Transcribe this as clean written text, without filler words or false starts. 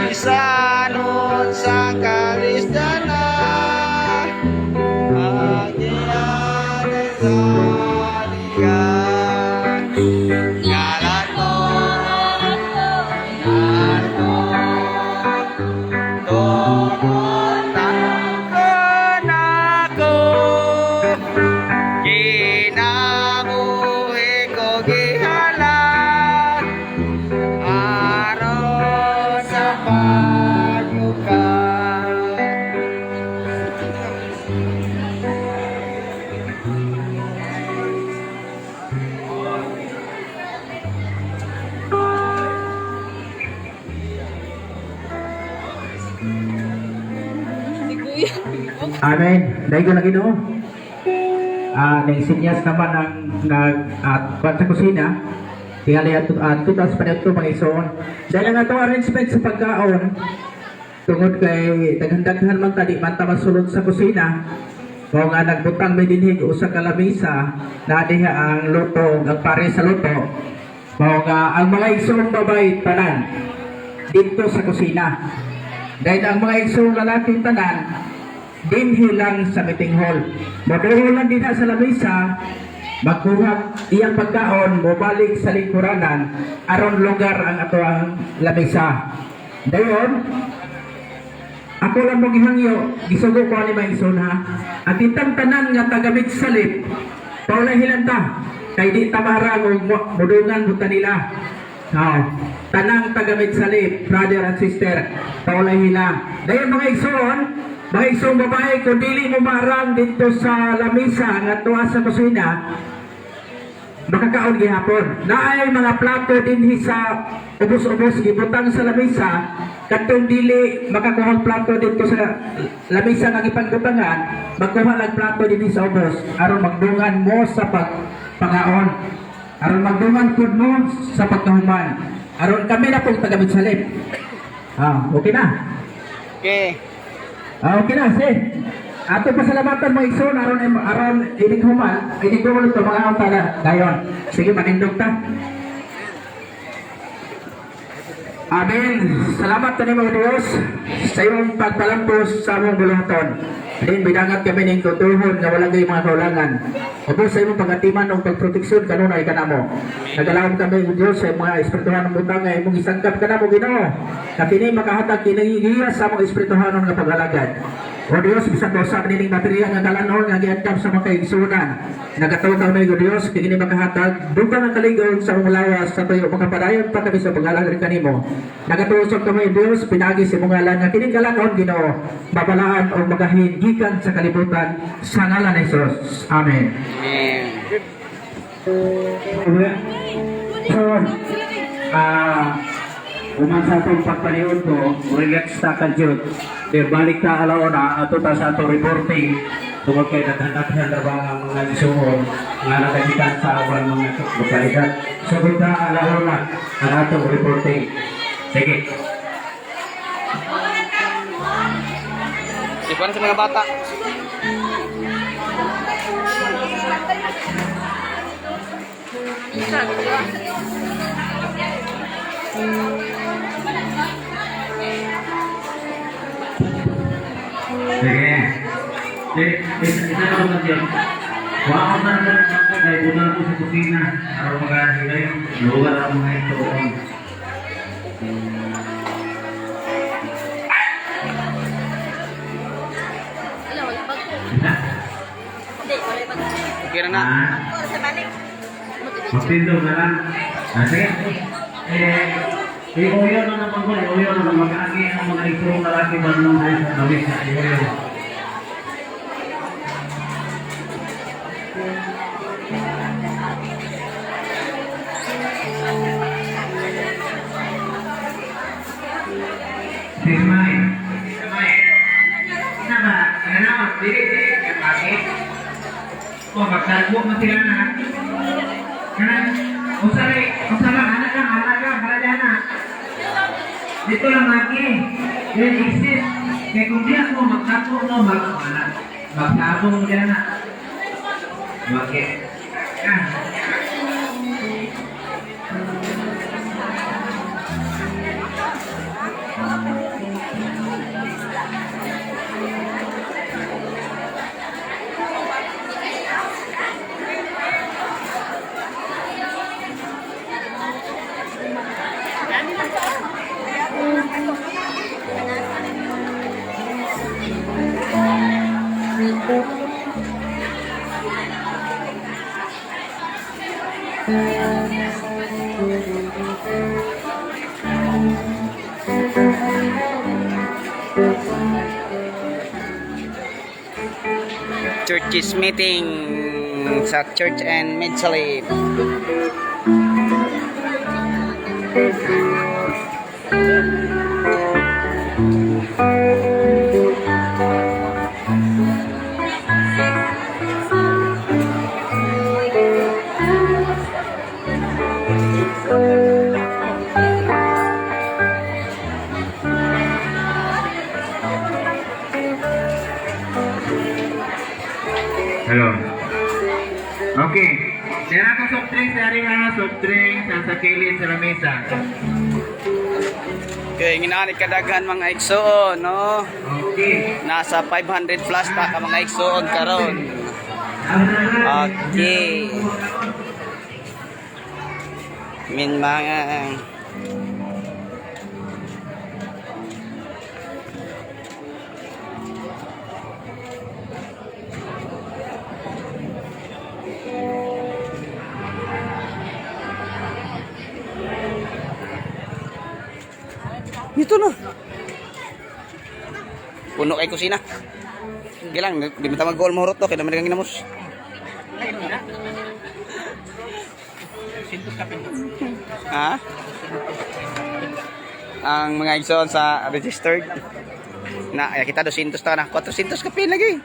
Isanod sa Kristana, agian sa ligan, ngalan mo, tumutan ako, kinabuhi ko gihalan, aron sa panyukan. Amen. Dahil ko lagi doon. Nagsinyas naman ang sa kusina. Tingali at tutas pa dito mga ison. Dahil ang atong arrangement sa pagkaon, tungod kay naghandaghan man tadi manta masulod sa kusina. Kung nga nagbutang may dinhig o sa kalamisa, na diha ang luto, ang pare sa luto. Kung ang mga isong babay tanan dito sa kusina. Dahil ang mga isong lalaki tanan, dinhi lang sa meeting hall. Maduhulan din sa lamisa, magkuha iyang pagkaon, mobalik sa lingkuranan, aron lugar ang ato ang lamisa. Dayon, ako lang mong ihangyo, gisugo ko ni Maison ha. At itang tanan nga tagamit salip, paulay hilanta, kay di tamarang o mudungan buta nila. Tanang tagamit salip, brother and sister, paulay hila. Dayon mga ison, mga isong babae, kung dili mo marang dito sa lamisa nga tuwa sa kusina, makakaon gihapon. Naay mga plato dinhi sa ubos-ubos gibutang sa lamisa, katong dili makakuha plato dito sa lamisa nga gipangbutangan, magkuha lang plato dinhi sa ubos aron magdungan mo sa pagpangaon. Aron magdungan pud mo sa pagkahuman. Aron kami na pong tagamit salip. Okay na. Okay. Okay na, sige. Ato pasalamatan mo ison aron ining human, ining gumulot to mga ang tala. Dayon. Sige, manindog ta. Amen. Salamat kanimo Dios sa imong pagpalampos sa among buluhaton. Din bidangat kami ning tutuhon nga wala gay mga kaulangan. Ubos sa imong pagatiman ug pagproteksyon kanunay kanamo. Nagalawom kami Dios sa mga espirituhan ng butang nga imong isangkap kanamo Ginoo. Na kini makahatag kinagiya sa among espirituhanon nga paghalagad. O Dios, bisag sa nining material nga kalanon nga giadtap sa mga kaigsunan. Nagatuo kami o Dios, kini makahatag dugang ang kaligaw sa among lawas sa tuyo makapadayon pa kami sa paghalagad kanimo. Nagatuo kami Dios, pinagi sa imong ngalan nga kining kalanon Ginoo, mabalaan o magahin gikan sa kalibutan sa ngalan ni Jesus. Amen. Amen. So, umansa itong pagpaliod ko, relax ta ka Diyod. Balik ka alaw na, ato ta sa itong reporting, tungkol kayo naghanap-hanap na ba ang mga isuon, nga nagamitan sa awal mga lokalidad. So, kita alaw na, ang atong reporting. Sige. Ipan sa mga bata. Sige. Isa na ako nandiyan. Wakot na naman ako dahil bulan ko sa kusina. Araw mag-ahilay, lugar ang mga ito. Okay na na. Magtindog na lang. Sige. Iuyo na naman ko. Iuyo na naman. Mag-agi ang mga iturong lalaki ba nung dahil sa dawit na iuyo. Simay. Ina ba? Ano na? Dili. Bakit? O, magsalbo mo sila na. Kanan. Usari. Anak ka. Dito lang lagi. Yan exist. Kaya kung di ako magsapo no, magsabo mo dyan na. Okay. Ah. Churches meeting sa Church and Medsalib. Hello. Okay. Sira ka soft drinks, dari nga soft drinks sa kilid sa lamesa. Okay, ginanit kadaghan mga igsoon, no? Okay. Nasa 500 plus pa ka mga igsoon karon. Okay. Min mga dito na. Puno kay kusina. Sige lang, di mo mag-goal mahurot to, kaya naman kang ginamos. Ha? Ang mga igsoon sa registered na kita 200 ta na, 400 ka pin lagi.